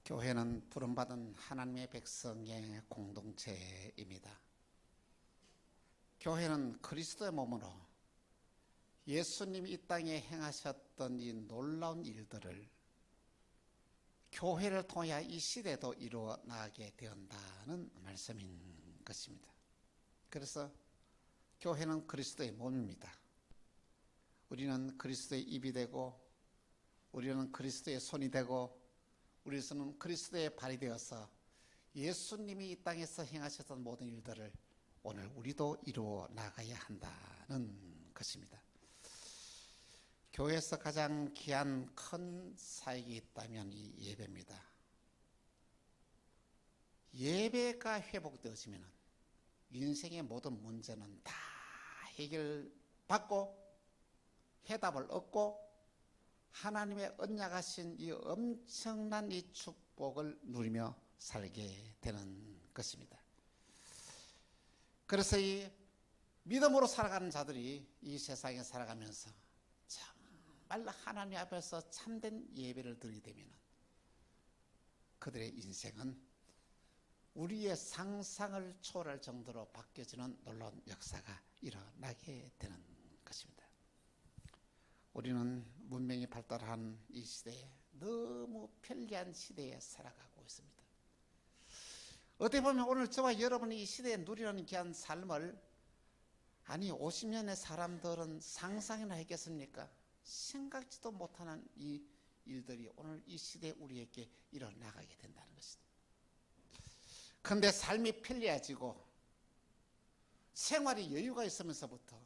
교회는 부름받은 하나님의 백성의 공동체입니다. 교회는 그리스도의 몸으로 예수님이 이 땅에 행하셨던 이 놀라운 일들을 교회를 통해 이 시대도 이루어 나가게 되었다는 말씀인 것입니다. 그래서 교회는 그리스도의 몸입니다. 우리는 그리스도의 입이 되고, 우리는 그리스도의 손이 되고, 우리는 그리스도의 발이 되어서 예수님이 이 땅에서 행하셨던 모든 일들을 오늘 우리도 이루어 나가야 한다는 것입니다. 교회에서 가장 귀한 큰 사역이 있다면 이 예배입니다. 예배가 회복되어지면 인생의 모든 문제는 다 해결받고 해답을 얻고 하나님의 언약하신 이 엄청난 이 축복을 누리며 살게 되는 것입니다. 그래서 이 믿음으로 살아가는 자들이 이 세상에 살아가면서 정말 하나님 앞에서 참된 예배를 드리게 되면 그들의 인생은 우리의 상상을 초월할 정도로 바뀌어지는 놀라운 역사가 일어나게 되는 것입니다. 우리는 문명이 발달한 이 시대에 너무 편리한 시대에 살아가고 있습니다. 어떻게 보면 오늘 저와 여러분이 이 시대에 누리는 귀한 삶을 50년의 사람들은 상상이나 했겠습니까? 생각지도 못하는 이 일들이 오늘 이 시대에 우리에게 일어나가게 된다는 것입니다. 그런데 삶이 편리해지고 생활이 여유가 있으면서부터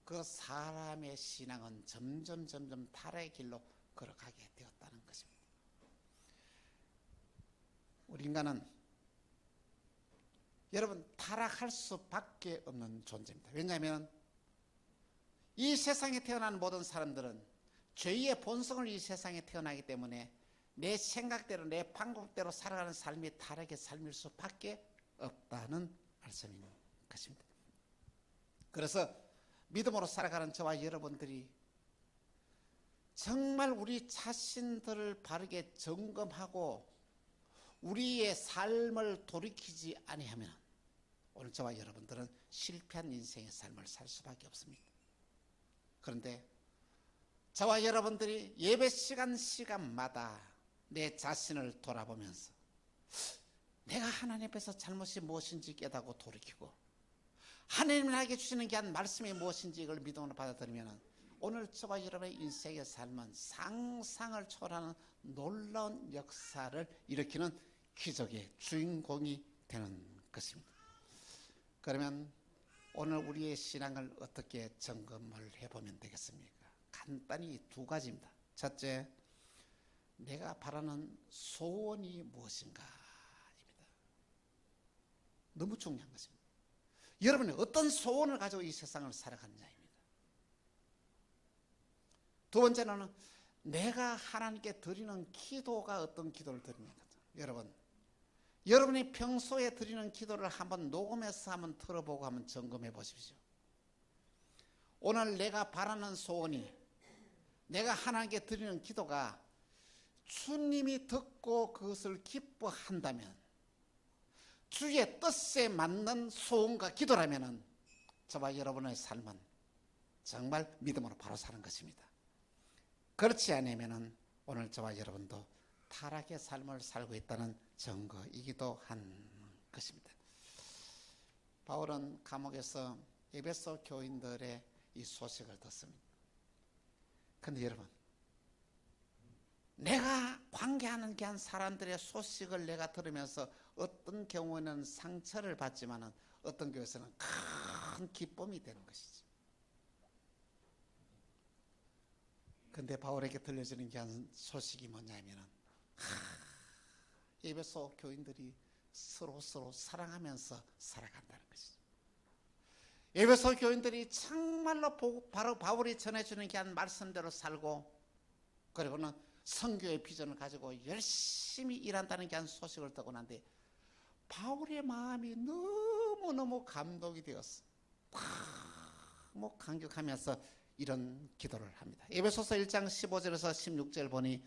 그 사람의 신앙은 점점 타락의 길로 걸어가게 되었다는 것입니다. 우리 인간은 여러분 타락할 수밖에 없는 존재입니다. 왜냐하면 이 세상에 태어난 모든 사람들은 죄의 본성을 이 세상에 태어나기 때문에 내 생각대로 내 방법대로 살아가는 삶이 타락의 삶일 수밖에 없다는 말씀인 것입니다. 그래서 믿음으로 살아가는 저와 여러분들이 정말 우리 자신들을 바르게 점검하고 우리의 삶을 돌이키지 아니하면 오늘 저와 여러분들은 실패한 인생의 삶을 살 수밖에 없습니다. 그런데 저와 여러분들이 예배 시간마다 내 자신을 돌아보면서 내가 하나님 앞에서 잘못이 무엇인지 깨닫고 돌이키고 하나님이 나에게 주시는 귀한 말씀이 무엇인지 이걸 믿음으로 받아들이면 오늘 저와 여러분의 인생의 삶은 상상을 초월하는 놀라운 역사를 일으키는 기적의 주인공이 되는 것입니다. 그러면 오늘 우리의 신앙을 어떻게 점검을 해보면 되겠습니까? 간단히 두 가지입니다. 첫째, 내가 바라는 소원이 무엇인가입니다. 너무 중요한 것입니다. 여러분이 어떤 소원을 가지고 이 세상을 살아가느냐입니다. 두 번째는 내가 하나님께 드리는 기도가 어떤 기도를 드리는가. 여러분이 평소에 드리는 기도를 한번 녹음해서 한번 들어보고 한번 점검해 보십시오. 오늘 내가 바라는 소원이 내가 하나님께 드리는 기도가 주님이 듣고 그것을 기뻐한다면 주의 뜻에 맞는 소원과 기도라면 저와 여러분의 삶은 정말 믿음으로 바로 사는 것입니다. 그렇지 않으면 오늘 저와 여러분도 타락의 삶을 살고 있다는 증거이기도 한 것입니다. 바울은 감옥에서 에베소 교인들의 이 소식을 듣습니다. 그런데 여러분, 내가 관계하는 귀한 사람들의 소식을 내가 들으면서 어떤 경우에는 상처를 받지만 어떤 경우에는 큰 기쁨이 되는 것이죠. 그런데 바울에게 들려지는 귀한 소식이 뭐냐면 에베소 교인들이 서로 사랑하면서 살아간다는 것이죠. 에베소 교인들이 정말로 바로 바울이 전해주는 귀한 말씀대로 살고 그리고는 선교의 비전을 가지고 열심히 일한다는 귀한 소식을 듣고 난데 바울의 마음이 너무너무 감동이 되었어. 너무 감격하면서 이런 기도를 합니다. 에베소서 1장 15절에서 16절 보니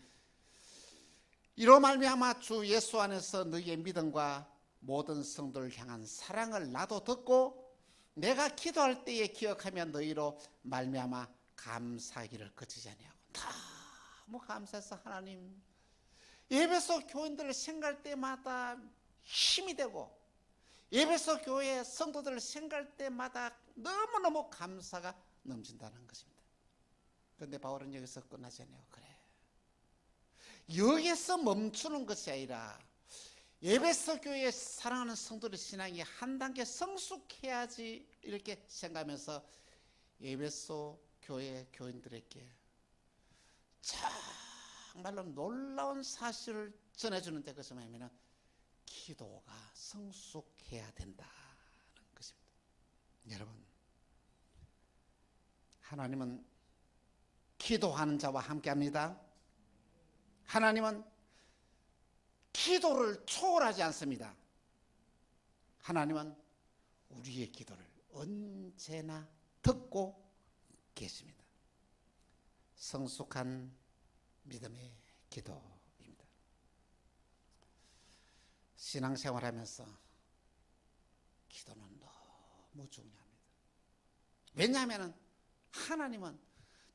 이로 말미암아 주 예수 안에서 너희의 믿음과 모든 성도를 향한 사랑을 나도 듣고 내가 기도할 때에 기억하며 너희로 말미암아 감사하기를 그치지 아니하고 너무 감사해서 하나님 에베소 교인들을 생각할 때마다 힘이 되고 에베소 교회 성도들을 생각할 때마다 너무너무 감사가 넘친다는 것입니다. 그런데 바울은 여기서 끝나지 않아요. 그래, 여기서 멈추는 것이 아니라 에베소 교회에 사랑하는 성도들의 신앙이 한 단계 성숙해야지 이렇게 생각하면서 에베소 교회 교인들에게 정말로 놀라운 사실을 전해주는데 그것이 뭐냐면 기도가 성숙해야 된다는 것입니다. 여러분, 하나님은 기도하는 자와 함께합니다. 하나님은 기도를 초월하지 않습니다. 하나님은 우리의 기도를 언제나 듣고 계십니다. 성숙한 믿음의 기도입니다. 신앙생활하면서 기도는 너무 중요합니다. 왜냐하면 하나님은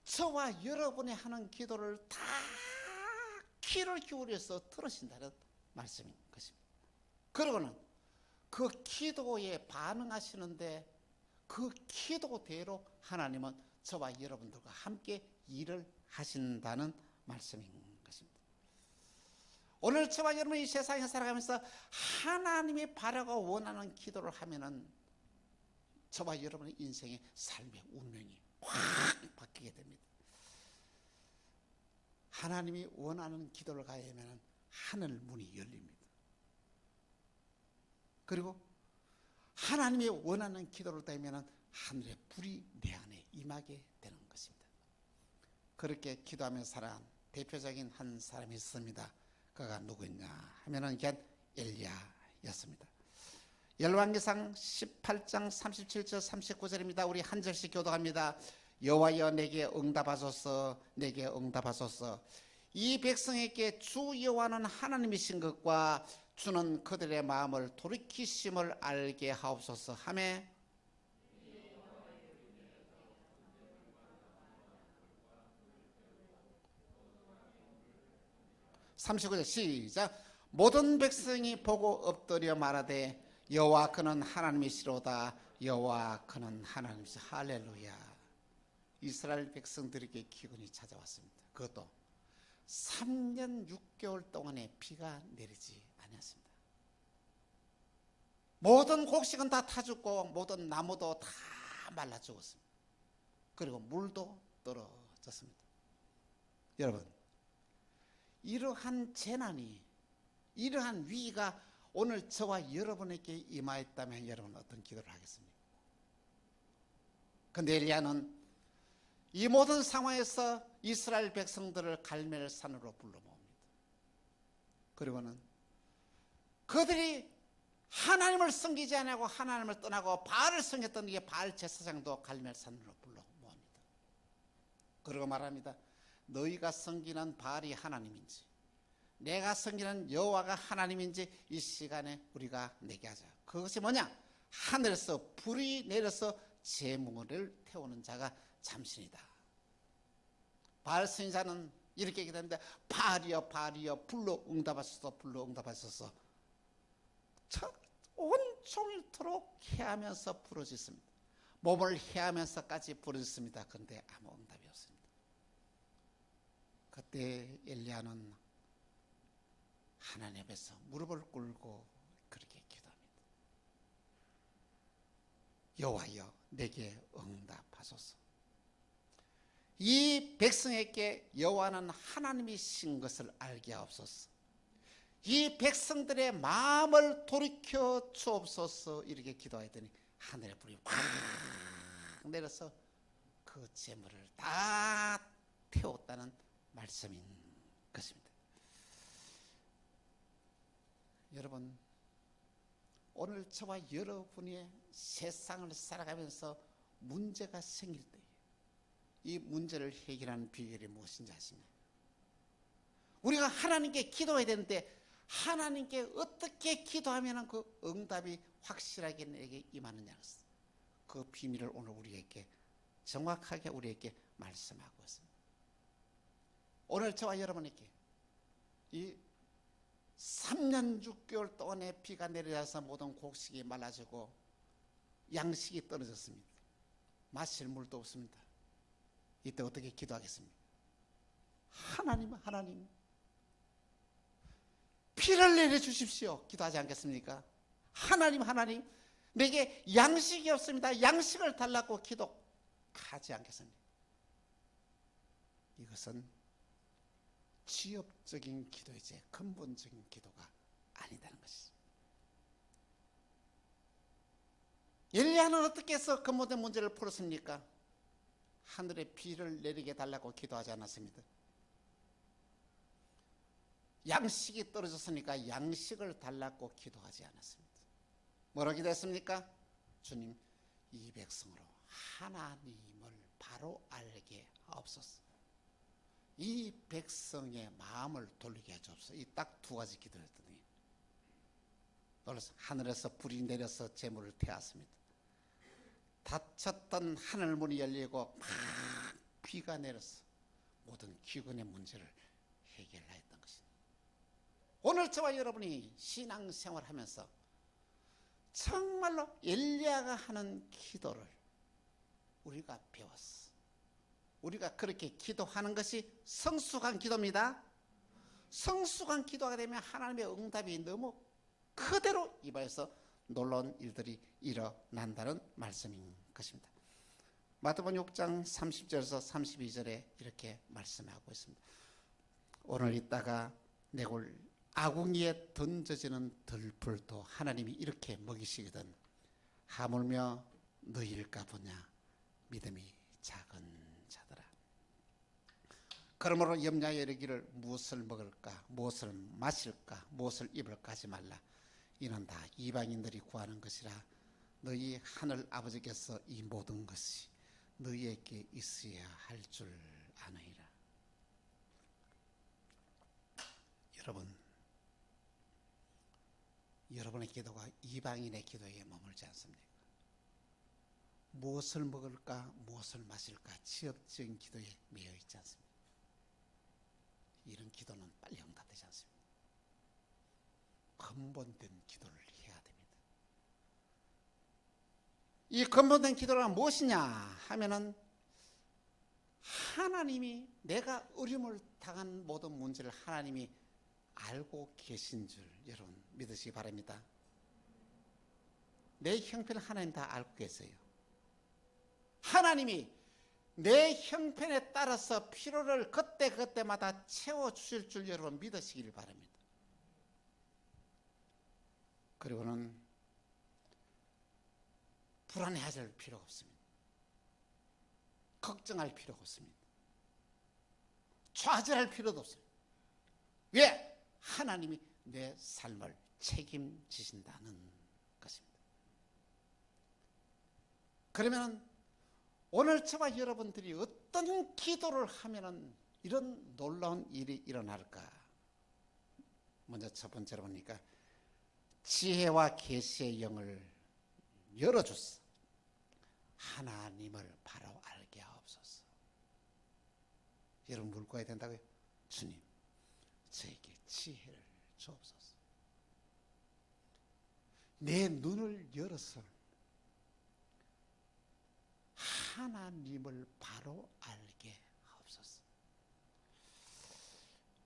저와 여러분이 하는 기도를 다 귀를 기울여서 들으신다는 말씀인 것입니다. 그러고는 그 기도에 반응하시는데 그 기도대로 하나님은 저와 여러분들과 함께 일을 하신다는 말씀인 것입니다. 오늘 저와 여러분이 이 세상에 살아가면서 하나님이 바라고 원하는 기도를 하면은 저와 여러분의 인생의 삶의 운명이 확 바뀌게 됩니다. 하나님이 원하는 기도를 가야하면 하늘 문이 열립니다. 그리고 하나님이 원하는 기도를 따면 하늘의 불이 내 안에 임하게 되는 것입니다. 그렇게 기도하며 살아간 대표적인 한 사람이 있습니다. 그가 누구냐 하면은 그게 엘리야였습니다. 열왕기상 18장 37절 39절입니다. 우리 한 절씩 교도합니다. 여호와여 내게 응답하소서, 내게 응답하소서. 이 백성에게 주 여호와는 하나님이신 것과 주는 그들의 마음을 돌이키심을 알게 하옵소서 하매 39절 시작. 모든 백성이 보고 엎드려 말하되 여호와 그는 하나님이시로다, 여호와 그는 하나님이시다. 할렐루야. 이스라엘 백성들에게 기근이 찾아왔습니다. 그것도 3년 6개월 동안에 비가 내리지 않았습니다. 모든 곡식은 다 타 죽고 모든 나무도 다 말라 죽었습니다. 그리고 물도 떨어졌습니다. 여러분, 이러한 재난이, 이러한 위기가 오늘 저와 여러분에게 임하였다면 여러분은 어떤 기도를 하겠습니까? 그런데 엘리야는 이 모든 상황에서 이스라엘 백성들을 갈멜산으로 불러 모읍니다. 그리고는 그들이 하나님을 섬기지 않고 하나님을 떠나고 바알을 섬겼던 이 바알 제사장도 갈멜산으로 불러 모읍니다. 그리고 말합니다. 너희가 섬기는 바알이 하나님인지 내가 섬기는 여호와가 하나님인지 이 시간에 우리가 내게 하자. 그것이 뭐냐? 하늘에서 불이 내려서 제물을 태우는 자가 참신이다. 바알 선지자는 이렇게 얘기했는데 바알이여 바알이여 불로 응답하소서, 불로 응답하소서. 온종일토록 해하면서 부르짖습니다. 몸을 해하면서까지 부르짖습니다. 그런데 아무 응답이 없습니다. 그때 엘리야는 하나님 앞에서 무릎을 꿇고 그렇게 기도합니다. 여호와여 내게 응답하소서. 이 백성에게 여호와는 하나님이신 것을 알게 하옵소서. 이 백성들의 마음을 돌이켜 주옵소서. 이렇게 기도하더니 하늘의 불이 확 내려서 그 재물을 다 태웠다는 말씀인 것입니다. 여러분, 오늘 저와 여러분의 세상을 살아가면서 문제가 생길 때 이 문제를 해결하는 비결이 무엇인지 아십니까? 우리가 하나님께 기도해야 되는데 하나님께 어떻게 기도하면 그 응답이 확실하게 내게 임하느냐, 그 비밀을 오늘 우리에게 정확하게 우리에게 말씀하고 있습니다. 오늘 저와 여러분에게 이 3년 6개월 동안에 비가 내려서 모든 곡식이 말라지고 양식이 떨어졌습니다. 마실 물도 없습니다. 이때 어떻게 기도하겠습니까? 하나님 비를 내려주십시오. 기도하지 않겠습니까? 하나님 내게 양식이 없습니다. 양식을 달라고 기도하지 않겠습니까? 이것은 지엽적인 기도이지 근본적인 기도가 아니다는 것이죠. 엘리야는 어떻게 해서 근본된 문제를 풀었습니까? 하늘에 비를 내리게 달라고 기도하지 않았습니다. 양식이 떨어졌으니까 양식을 달라고 기도하지 않았습니다. 뭐라고 기도했습니까? 주님, 이 백성으로 하나님을 바로 알게 하옵소서. 이 백성의 마음을 돌리게 해주옵소서. 이 딱 두 가지 기도를 했더니 놀라서 하늘에서 불이 내려서 재물을 태웠습니다. 닫혔던 하늘문이 열리고 막 비가 내려서 모든 기근의 문제를 해결하였던 것입니다. 오늘 저와 여러분이 신앙생활하면서 정말로 엘리야가 하는 기도를 우리가 배웠어. 우리가 그렇게 기도하는 것이 성숙한 기도입니다. 성숙한 기도가 되면 하나님의 응답이 너무 그대로 입안에서 놀라운 일들이 일어난다는 말씀인 것입니다. 마태복음 6장 30절에서 32절에 이렇게 말씀하고 있습니다. 오늘 있다가 내골 아궁이에 던져지는 들풀도 하나님이 이렇게 먹이시거든 하물며 너희일까 보냐 믿음이 작은 자들아. 그러므로 염려하여 이르기를 무엇을 먹을까 무엇을 마실까 무엇을 입을까 하지 말라. 이는 다 이방인들이 구하는 것이라. 너희 하늘 아버지께서 이 모든 것이 너희에게 있어야 할 줄 아느니라. 여러분의 기도가 이방인의 기도에 머물지 않습니까? 무엇을 먹을까 무엇을 마실까 지엽적인 기도에 매여 있지 않습니까? 이런 기도는 빨리 응답되지 않습니다. 근본된 기도를 해야 됩니다. 이 근본된 기도가 무엇이냐 하면은 하나님이 내가 어려움을 당한 모든 문제를 하나님이 알고 계신 줄 여러분 믿으시기 바랍니다. 내 형편을 하나님 다 알고 계세요. 하나님이 내 형편에 따라서 필요를 그때마다 채워주실 줄 여러분 믿으시길 바랍니다. 그리고는 불안해할 필요가 없습니다. 걱정할 필요가 없습니다. 좌절할 필요도 없습니다. 왜? 하나님이 내 삶을 책임지신다는 것입니다. 그러면 오늘 저와 여러분들이 어떤 기도를 하면 이런 놀라운 일이 일어날까? 먼저 첫 번째로 보니까 지혜와 계시의 영을 열어줬어. 하나님을 바로 알게 하옵소서. 여러분 물고야 된다고요? 주님 저에게 지혜를 주옵소서. 내 눈을 열어서 하나님을 바로 알게 하옵소서.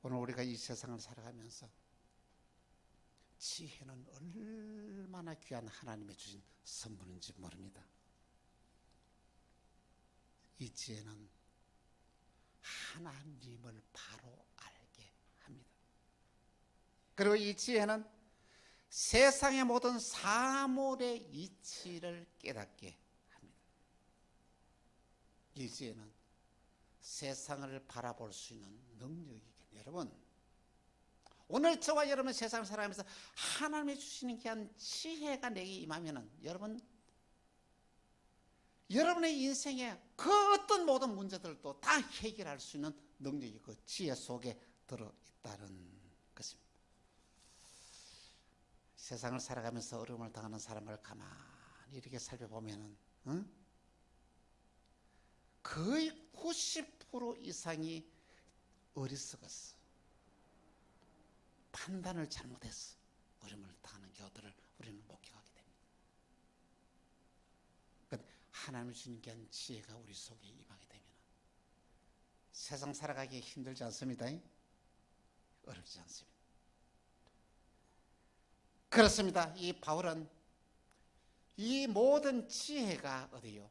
오늘 우리가 이 세상을 살아가면서 지혜는 얼마나 귀한 하나님의 주신 선물인지 모릅니다. 이 지혜는 하나님을 바로 알게 합니다. 그리고 이 지혜는 세상의 모든 사물의 이치를 깨닫게 합니다. 이 지혜는 세상을 바라볼 수 있는 능력이 있겠네요. 여러분 오늘 저와 여러분 세상을 살아가면서 하나님이 주시는 귀한 지혜가 내게 임하면은 여러분의 인생에 그 어떤 모든 문제들도 다 해결할 수 있는 능력이 그 지혜 속에 들어있다 없다는 것입니다. 세상을 살아가면서 어려움을 당하는 사람을 가만히 이렇게 살펴보면은 거의 90% 이상이 어리석었어. 판단을 잘못했어. 어려움을 당하는 경우들을 우리는 목격하게 됩니다. 그러니까 하나님이 주신 게 지혜가 우리 속에 임하게 되면 세상 살아가기 힘들지 않습니다. 어렵지 않습니다. 그렇습니다. 이 바울은 이 모든 지혜가 어디요?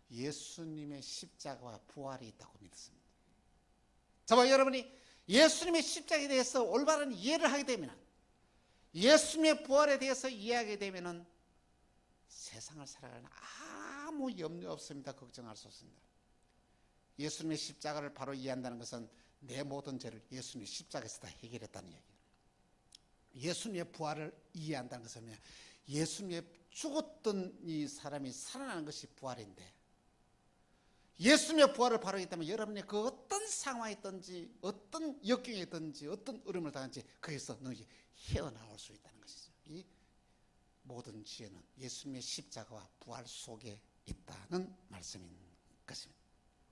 예수님의 십자가와 부활이 있다고 믿습니다. 저와 여러분이 예수님의 십자가에 대해서 올바른 이해를 하게 되면, 예수님의 부활에 대해서 이해하게 되면 세상을 살아가는 아무 염려 없습니다. 걱정할 수 없습니다. 예수님의 십자가를 바로 이해한다는 것은 내 모든 죄를 예수님의 십자가에서 다 해결했다는 얘기예요. 예수님의 부활을 이해한다는 것은 예수님의 죽었던 이 사람이 살아나는 것이 부활인데, 예수님의 부활을 바로 하기 때문에 여러분이 그 어떤 상황에 있든지 어떤 역경에 있든지 어떤 어려움을 당한지 거기서 너희 헤어나올 수 있다는 것이죠. 이 모든 지혜는 예수님의 십자가와 부활 속에 있다는 말씀인 것입니다.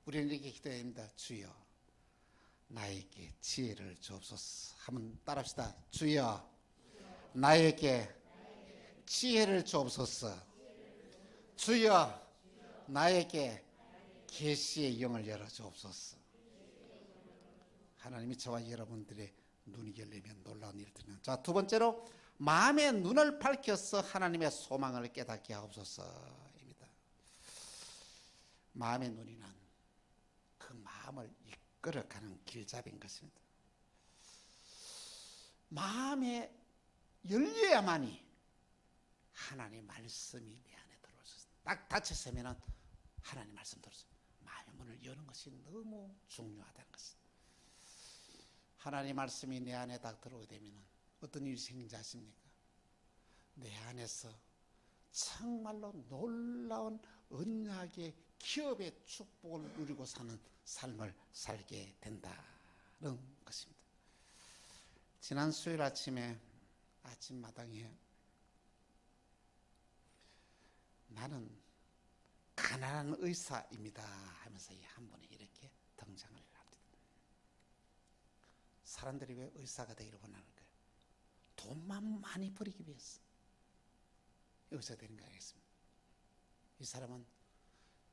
우리는 이렇게 기도해야 됩니다. 주여 나에게 지혜를 주옵소서. 한번 따라합시다. 주여 나에게 지혜를 주옵소서. 주여 나에게 계시의 영을 열어 주옵소서. 하나님이 저와 여러분들의 눈이 열리면 놀라운 일들은, 자, 두 번째로 마음의 눈을 밝혀서 하나님의 소망을 깨닫게 하옵소서입니다. 마음의 눈이란 그 마음을 이끌어가는 길잡이인 것입니다. 마음에 열려야만이 하나님의 말씀이 내 안에 들어올 수 있습니다. 딱 닫혔으면 하나님 말씀 들어서 마음의 문을 여는 것이 너무 중요하다는 것입니다. 하나님 말씀이 내 안에 딱 들어오게 되면 어떤 일이 생긴지 아십니까? 내 안에서 정말로 놀라운 언약의 기업의 축복을 누리고 사는 삶을 살게 된다는 것입니다. 지난 수요일 아침에 아침마당에 나는 가난한 의사입니다 하면서 한 분이 이렇게 등장을 합니다. 사람들이 왜 의사가 되기를 원하는가요? 돈만 많이 벌이기 위해서 의사 되는 거 알겠습니다. 이 사람은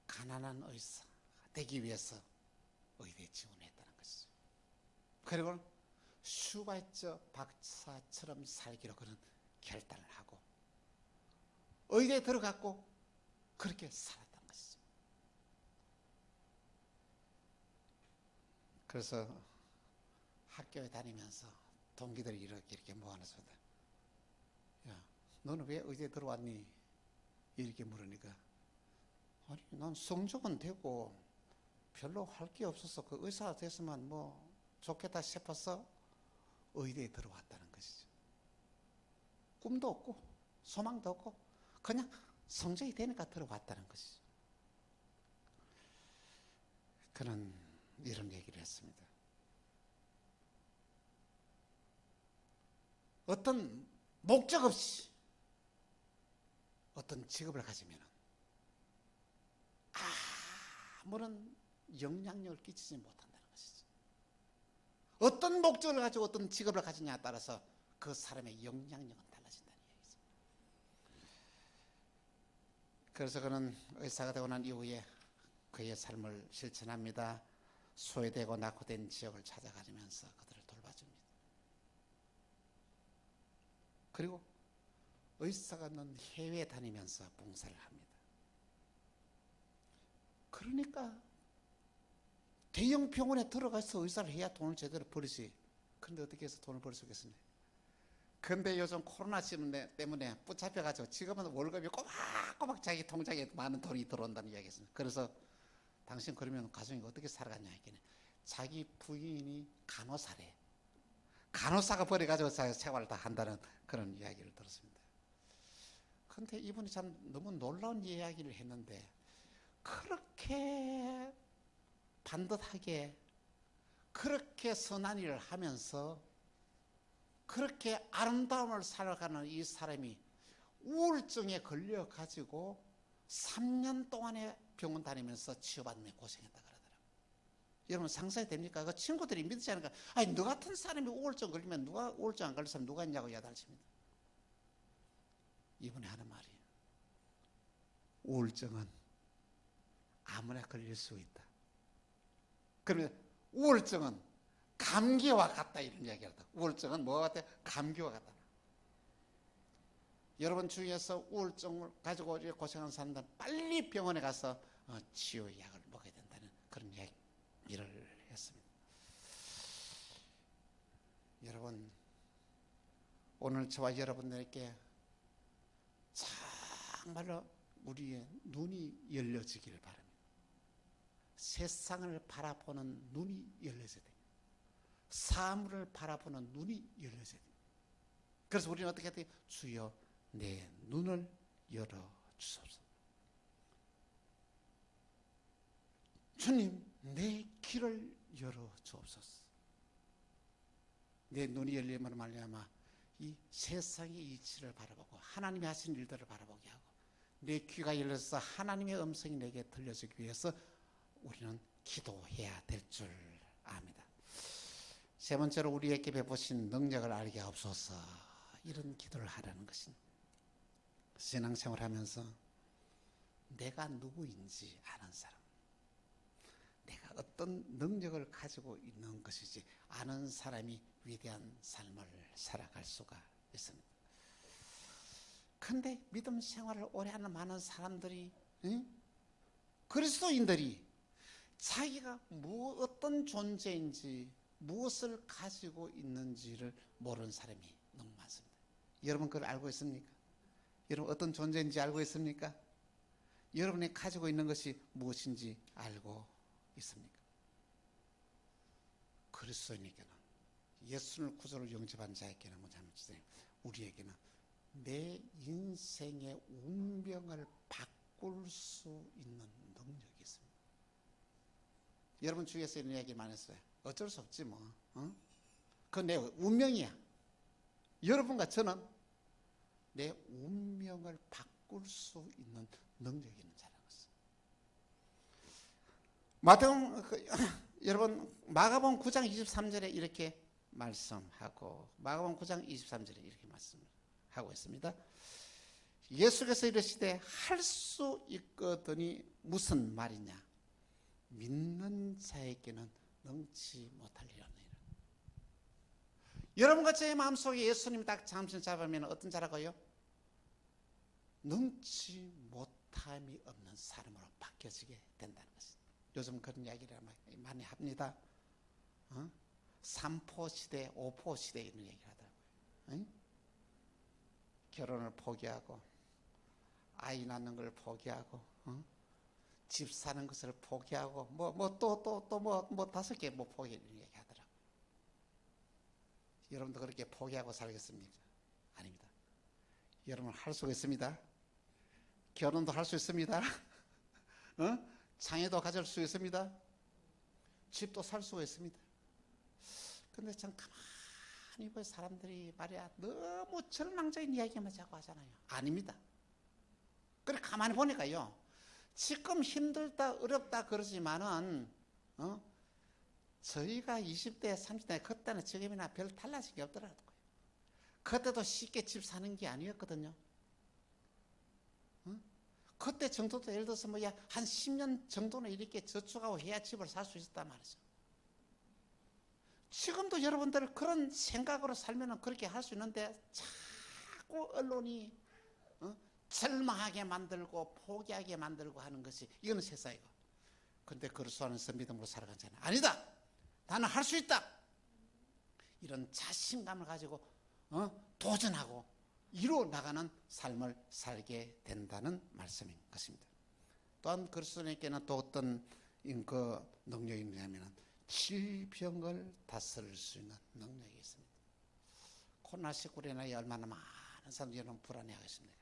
가난한 의사가 되기 위해서 의대에 지원했다는 것이죠. 그리고 슈바이처 박사처럼 살기로 그런 결단을 하고 의대에 들어갔고 그렇게 살았던 것이죠. 그래서 학교에 다니면서 동기들이 이렇게 모아놨습니다. 야, 너는 왜 의대에 들어왔니? 이렇게 물으니까, 아니 난 성적은 되고 별로 할 게 없어서 그 의사가 됐으면 뭐 좋겠다 싶어서 의대에 들어왔다는 것이죠. 꿈도 없고 소망도 없고 그냥 성적이 되니까 들어왔다는 것이죠. 그는 이런 얘기를 했습니다. 어떤 목적 없이 어떤 직업을 가지면 아무런 영향력을 끼치지 못한다는 것이죠. 어떤 목적을 가지고 어떤 직업을 가지냐에 따라서 그 사람의 영향력은 달라진다는 얘기죠. 그래서 그는 의사가 되고 난 이후에 그의 삶을 실천합니다. 소외되고 낙후된 지역을 찾아가면서 그들을 돌봐줍니다. 그리고 의사가 있는 해외에 다니면서 봉사를 합니다. 그러니까 대형 병원에 들어가서 의사를 해야 돈을 제대로 벌이지. 그런데 어떻게 해서 돈을 벌 수 있겠습니까? 근데 요즘 코로나 때문에 붙잡혀가지고 지금은 월급이 꼬박꼬박 자기 통장에 많은 돈이 들어온다는 이야기였습니다. 그래서 당신 그러면 가정이 어떻게 살아가냐 했더니 자기 부인이 간호사래. 간호사가 버려가지고 생활을 다 한다는 그런 이야기를 들었습니다. 그런데 이분이 참 너무 놀라운 이야기를 했는데, 그렇게 반듯하게 그렇게 선한 일을 하면서 그렇게 아름다움을 살아가는 이 사람이 우울증에 걸려가지고 3년 동안에 병원 다니면서 치료받으며 고생했다 그러더라고요. 여러분 상상이 됩니까? 그 친구들이 믿지 않을까? 아니 너 같은 사람이 우울증 걸리면 누가 우울증 안 걸릴 사람 누가 있냐고 야단칩니다. 이분이 하는 말이에요. 우울증은 아무나 걸릴 수 있다. 그러면 우울증은 감기와 같다 이런 이야기를 한다. 우울증은 뭐와 같다? 감기와 같다. 여러분 주위에서 우울증을 가지고 고생하는 사람들은 빨리 병원에 가서 치료약을 먹어야 된다는 그런 이야기를 했습니다. 여러분 오늘 저와 여러분들에게 정말로 우리의 눈이 열려지기를 바랍니다. 세상을 바라보는 눈이 열려져야 됩니다. 사물을 바라보는 눈이 열려져야 됩니다. 그래서 우리는 어떻게 해야 돼요? 주여 내 눈을 열어 주소서. 주님 내 귀를 열어 주옵소서. 내 눈이 열리면 말미암아 이 세상의 이치를 바라보고 하나님이 하신 일들을 바라보게 하고 내 귀가 열려서 하나님의 음성이 내게 들려주기 위해서 우리는 기도해야 될 줄 압니다. 세 번째로 우리에게 베푸신 능력을 알게 하옵소서. 이런 기도를 하라는 것입니다. 신앙생활 하면서 내가 누구인지 아는 사람, 내가 어떤 능력을 가지고 있는 것이지 아는 사람이 위대한 삶을 살아갈 수가 있습니다. 그런데 믿음 생활을 오래 하는 많은 사람들이 그리스도인들이 자기가 어떤 존재인지 무엇을 가지고 있는지를 모르는 사람이 너무 많습니다. 여러분 그걸 알고 있습니까? 여러분 어떤 존재인지 알고 있습니까? 여러분이 가지고 있는 것이 무엇인지 알고 있습니까? 그리스도인에게는 예수를 구주로 영접한 자에게는 뭐냐면 우리에게는 내 인생의 운명을 바꿀 수 있는 능력이 있습니다. 여러분 주위에서 이런 이야기 많이 했어요. 어쩔 수 없지 뭐. 그건 내 운명이야. 여러분과 저는 내 운명을 바꿀 수 있는 능력이 있는 자라는 것입니다. 여러분 마가복음 9장 23절에 이렇게 말씀하고 마가복음 9장 23절에 이렇게 말씀하고 있습니다. 예수께서 이르시되 할 수 있거든이 무슨 말이냐? 믿는 자에게는 능치 못할 일이 없느니라. 여러분과 제 마음속에 예수님 딱 잠시 잡으면 어떤 자라고요? 능치 못함이 없는 사람으로 바뀌어지게 된다는 것입니다. 요즘 그런 이야기를 많이 합니다. 3포 시대, 5포 시대 이런 얘기를 하더라고요. 결혼을 포기하고 아이 낳는 걸 포기하고 집 사는 것을 포기하고 또 5개 포기 이런 얘기 하더라고요. 여러분도 그렇게 포기하고 살겠습니까? 아닙니다. 여러분 할 수 있습니다. 결혼도 할 수 있습니다. 장애도 가질 수 있습니다. 집도 살 수 있습니다. 근데 참 가만히 보면 사람들이 말이야 너무 절망적인 이야기만 자꾸 하잖아요. 아닙니다. 그래 가만히 보니까요. 지금 힘들다 어렵다 그러지만은 저희가 20대 30대 그때는 지금이나 별 달라진 게 없더라고요. 그때도 쉽게 집 사는 게 아니었거든요. 그때 정도도 예를 들어서 뭐야 한 10년 정도는 이렇게 저축하고 해야 집을 살 수 있었단 말이죠. 지금도 여러분들 그런 생각으로 살면은 그렇게 할 수 있는데 자꾸 언론이 절망하게 만들고 포기하게 만들고 하는 것이 이거는 세상이고. 그런데 그리스도 안에서 믿음으로 살아간 자는 아니다. 나는 할 수 있다. 이런 자신감을 가지고 도전하고 이루어 나가는 삶을 살게 된다는 말씀인 것입니다. 또한 그리스도인에게는 또 어떤 그 능력이 있냐면 질병을 다스릴 수 있는 능력이 있습니다. 코로나19로 인하여 얼마나 많은 사람들이 여러분 불안해하고 있습니다.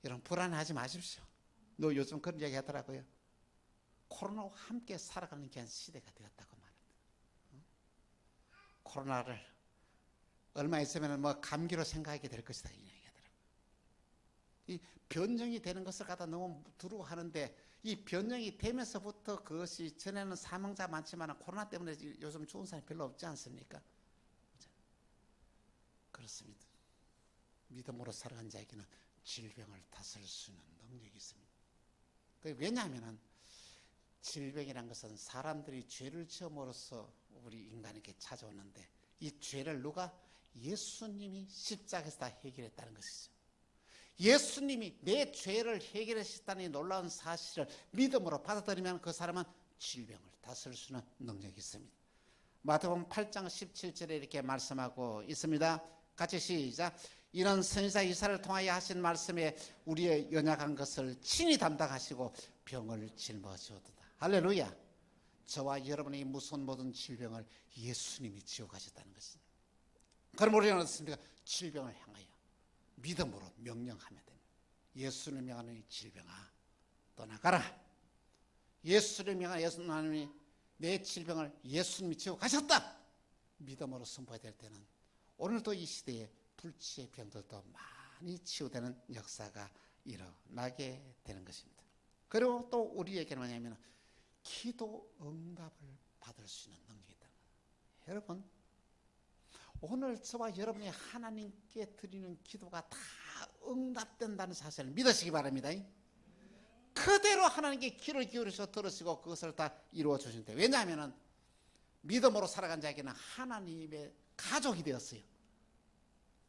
여러분 불안해하지 마십시오. 너 요즘 그런 얘기 하더라고요. 코로나와 함께 살아가는 귀한 시대가 되었다고 말합니다. 코로나를 얼마 있으면 뭐 감기로 생각하게 될 것이다 이 이야기하더라고요. 이 변형이 되는 것을 갖다 너무 두려워하는데 이 변형이 되면서부터 그것이 전에는 사망자 많지만 코로나 때문에 요즘 죽은 사람이 별로 없지 않습니까? 그렇습니다. 믿음으로 살아간 자에게는 질병을 다스릴 수 있는 능력이 있습니다. 왜냐하면 질병이란 것은 사람들이 죄를 지음으로써 우리 인간에게 찾아오는데 이 죄를 누가? 예수님이 십자가에서 다 해결했다는 것이죠. 예수님이 내 죄를 해결하셨다는 놀라운 사실을 믿음으로 받아들이면 그 사람은 질병을 다스릴 수 있는 능력이 있습니다. 마태복음 8장 17절에 이렇게 말씀하고 있습니다. 같이 시작. 이런 선지자 이사를 통하여 하신 말씀에 우리의 연약한 것을 친히 담당하시고 병을 짊어지었도다. 할렐루야. 저와 여러분의 무서운 모든 질병을 예수님이 지어가셨다는 것입니다. 그럼 우리는 어떻습니까? 질병을 향하여 믿음으로 명령하면 됩니다. 예수를 명하는 질병아 떠나가라. 예수를 명하는 예수님이 내 질병을 예수님이 지어가셨다. 믿음으로 선포해야 될 때는 오늘도 이 시대에 불치의 병들도 많이 치유되는 역사가 일어나게 되는 것입니다. 그리고 또 우리에게는 뭐냐면 기도 응답을 받을 수 있는 능력이 있다. 여러분 오늘 저와 여러분이 하나님께 드리는 기도가 다 응답된다는 사실을 믿으시기 바랍니다. 그대로 하나님께 귀를 기울여서 들으시고 그것을 다 이루어 주신대. 왜냐하면 믿음으로 살아간 자에게는 하나님의 가족이 되었어요.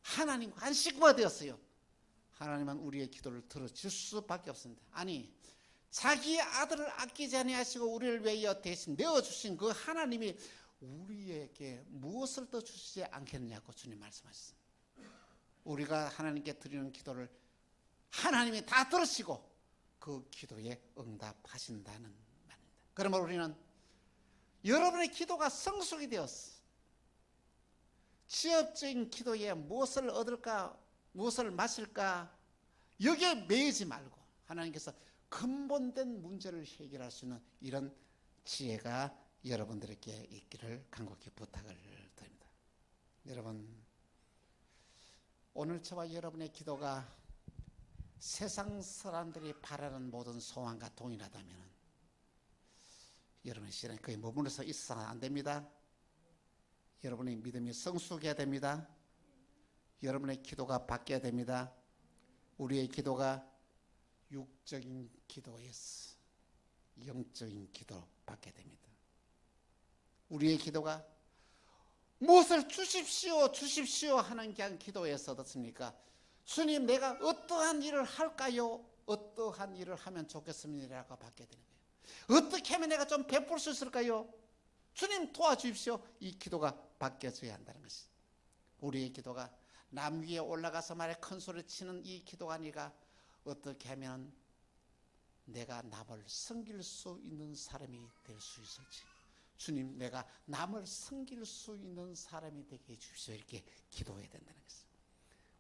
하나님과 한 식구가 되었어요. 하나님은 우리의 기도를 들어줄 수밖에 없습니다. 아니 자기 아들을 아끼지 아니하시고 우리를 위하여 대신 내어주신 그 하나님이 우리에게 무엇을 더 주시지 않겠느냐고 주님 말씀하셨습니다. 우리가 하나님께 드리는 기도를 하나님이 다 들으시고 그 기도에 응답하신다는 말입니다. 그러면 우리는 여러분의 기도가 성숙이 되었어. 취업적인 기도에 무엇을 얻을까, 무엇을 마실까 여기에 매이지 말고 하나님께서 근본된 문제를 해결할 수 있는 이런 지혜가 여러분들에게 있기를 간곡히 부탁을 드립니다. 여러분 오늘 저와 여러분의 기도가 세상 사람들이 바라는 모든 소원과 동일하다면 여러분의 시간에 거의 머물러서 있어서는 안 됩니다. 여러분의 믿음이 성숙해야 됩니다. 여러분의 기도가 바뀌어야 됩니다. 우리의 기도가 육적인 기도에서 영적인 기도로 바뀌어야 됩니다. 우리의 기도가 무엇을 주십시오 주십시오 하는 게 기도에서 어떻습니까? 주님 내가 어떠한 일을 할까요? 어떠한 일을 하면 좋겠습니다라고 바뀌어야 되는 거예요. 어떻게 하면 내가 좀 베풀 수 있을까요? 주님 도와주십시오. 이 기도가 바뀌어져야 한다는 것이. 우리의 기도가 남 위에 올라가서 말에 큰 소리 치는 이 기도가 아니라 어떻게 하면 내가 남을 섬길 수 있는 사람이 될 수 있을지. 주님 내가 남을 섬길 수 있는 사람이 되게 해주십시오. 이렇게 기도해야 된다는 것입니다.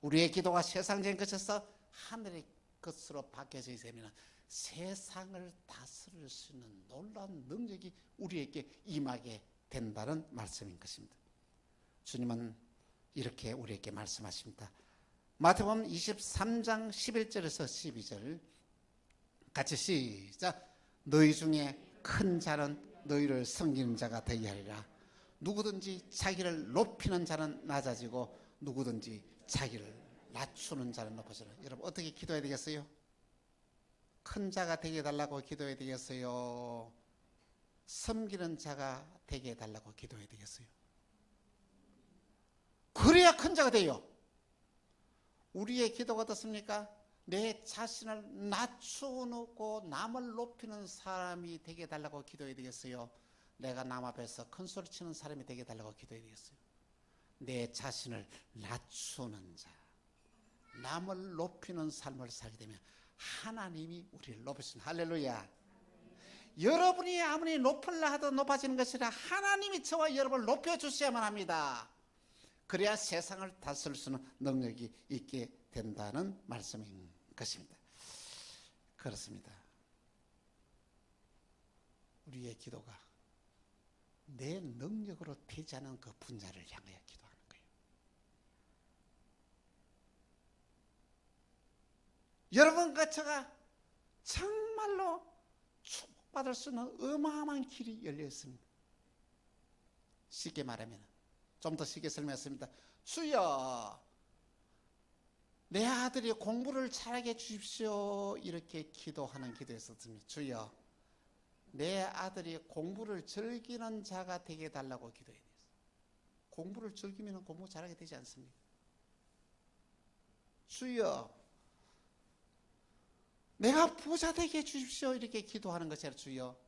우리의 기도가 세상적인 것에서 하늘의 것으로 바뀌어져야 되면 세상을 다스릴 수 있는 놀라운 능력이 우리에게 임하게 된다는 말씀인 것입니다. 주님은 이렇게 우리에게 말씀하십니다. 마태복음 23장 11절에서 12절 같이 시작. 너희 중에 큰 자는 너희를 섬기는 자가 되게 하리라. 누구든지 자기를 높이는 자는 낮아지고 누구든지 자기를 낮추는 자는 높아지라. 여러분 어떻게 기도해야 되겠어요? 큰 자가 되게 해달라고 기도해야 되겠어요? 섬기는 자가 되게 해달라고 기도해야 되겠어요? 그래야 큰 자가 돼요. 우리의 기도가 어떻습니까? 내 자신을 낮추고 남을 높이는 사람이 되게 해달라고 기도해야 되겠어요? 내가 남 앞에서 큰 소리 치는 사람이 되게 해달라고 기도해야 되겠어요? 내 자신을 낮추는 자, 남을 높이는 삶을 살게 되면 하나님이 우리를 높이십니다. 할렐루야. 여러분이 아무리 높으려 하도 높아지는 것이 아니라 하나님이 저와 여러분을 높여주셔야만 합니다. 그래야 세상을 다스릴 수 있는 능력이 있게 된다는 말씀인 것입니다. 그렇습니다. 우리의 기도가 내 능력으로 되지 않은 그 분야를 향하여 기도하는 거예요. 여러분과 제가 정말로 축복받을 수 있는 어마어마한 길이 열려 있습니다. 쉽게 말하면, 좀 더 쉽게 설명했습니다. 주여, 내 아들이 공부를 잘하게 해주십시오. 이렇게 기도하는 기도였었습니다. 주여, 내 아들이 공부를 즐기는 자가 되게 해달라고 기도해야 돼요. 공부를 즐기면 공부 잘하게 되지 않습니까? 주여, 내가 부자 되게 해주십시오. 이렇게 기도하는 것이 아니라 주여,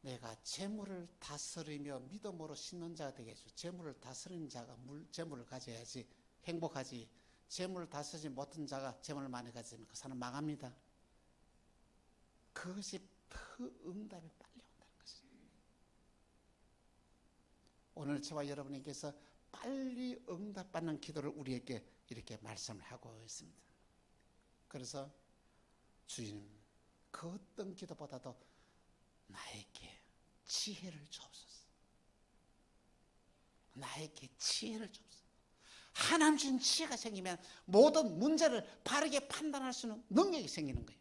내가 재물을 다스리며 믿음으로 신는 자가 되게 해주십시오. 재물을 다스리는 자가 재물을 가져야지 행복하지. 재물을 다스리지 못한 자가 재물을 많이 가지면 그 사람 망합니다. 그것이 더 응답이 빨리 온다는 것입니다. 오늘 저와 여러분에게서 빨리 응답받는 기도를 우리에게 이렇게 말씀을 하고 있습니다. 그래서 주님, 그 어떤 기도보다도 나에게 지혜를 주옵소서. 나에게 지혜를 주옵소서. 하나님 준 지혜가 생기면 모든 문제를 바르게 판단할 수 있는 능력이 생기는 거예요.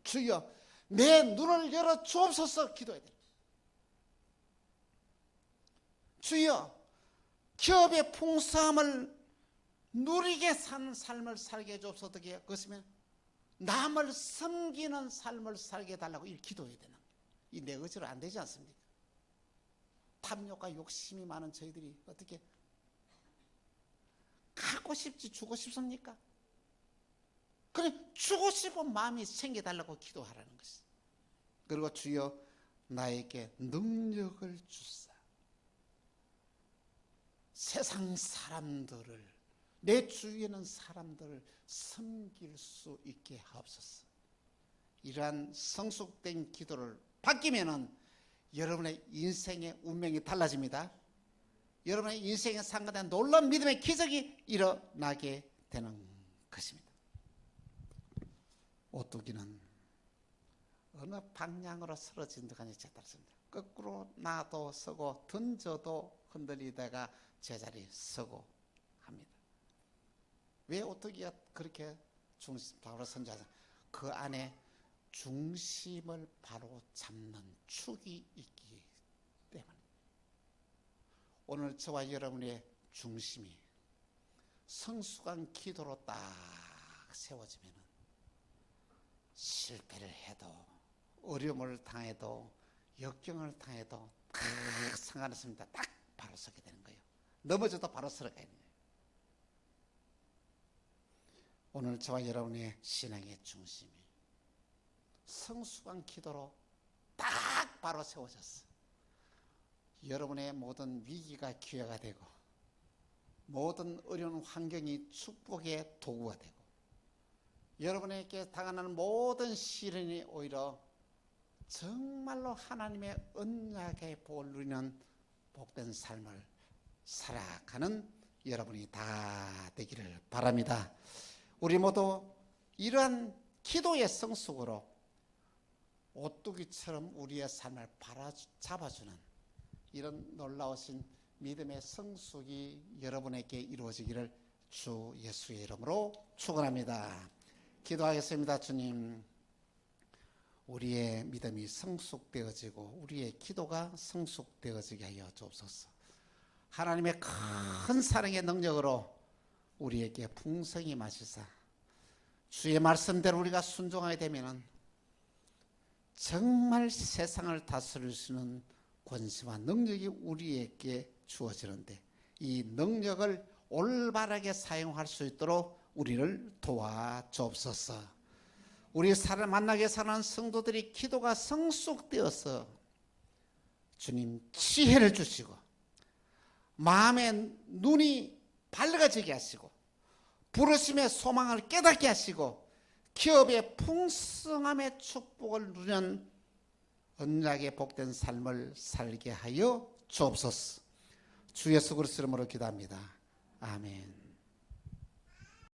주여, 내 눈을 열어 주옵소서 기도해야 돼요. 주여, 기업의 풍성함을 누리게 사는 삶을 살게 해주옵소서. 어떻게 그것이면 남을 섬기는 삶을 살게 해달라고 이렇게 기도해야 되는 거예요. 이 내 의지로 안 되지 않습니까? 탐욕과 욕심이 많은 저희들이 어떻게 갖고 싶지 주고 싶습니까? 그래, 주고 싶은 마음이 생겨달라고 기도하라는 것이. 그리고 주여, 나에게 능력을 주사 세상 사람들을, 내 주위에 있는 사람들을 섬길 수 있게 하옵소서. 이러한 성숙된 기도를 바뀌면은 여러분의 인생의 운명이 달라집니다. 여러분의 인생에 상관된 놀라운 믿음의 기적이 일어나게 되는 것입니다. 오뚜기는 어느 방향으로 쓰러진지 간에 따랐습니다. 거꾸로 나도 서고 던져도 흔들리다가 제자리 서고 합니다. 왜 오뚜기가 그렇게 바로 선지하죠? 그 안에 중심을 바로 잡는 축이 있기 때문에. 오늘 저와 여러분의 중심이 성숙한 기도로 딱 세워지면 실패를 해도, 어려움을 당해도, 역경을 당해도 딱 상관없습니다. 딱 바로 서게 되는 거예요. 넘어져도 바로 서가야 되는 거예요. 오늘 저와 여러분의 신앙의 중심이 성숙한 기도로 딱 바로 세워졌어. 여러분의 모든 위기가 기회가 되고, 모든 어려운 환경이 축복의 도구가 되고, 여러분에게 당하는 모든 시련이 오히려 정말로 하나님의 언약의 복을 누리는 복된 삶을 살아가는 여러분이 다 되기를 바랍니다. 우리 모두 이러한 기도의 성숙으로 오뚜기처럼 우리의 삶을 잡아주는 이런 놀라우신 믿음의 성숙이 여러분에게 이루어지기를 주 예수의 이름으로 축원합니다. 기도하겠습니다. 주님, 우리의 믿음이 성숙되어지고 우리의 기도가 성숙되어지게 하여 주옵소서. 하나님의 큰 사랑의 능력으로 우리에게 풍성히 마시사 주의 말씀대로 우리가 순종하게 되면 정말 세상을 다스릴 수 있는 권세와 능력이 우리에게 주어지는데, 이 능력을 올바르게 사용할 수 있도록 우리를 도와주옵소서. 우리 만나게 사는 성도들이 기도가 성숙되어서 주님 지혜를 주시고 마음의 눈이 밝아지게 하시고 부르심의 소망을 깨닫게 하시고 기업의 풍성함의 축복을 누리는 언약의 복된 삶을 살게 하여 주옵소서. 주 예수 그리스도 이름으로 기도합니다. 아멘.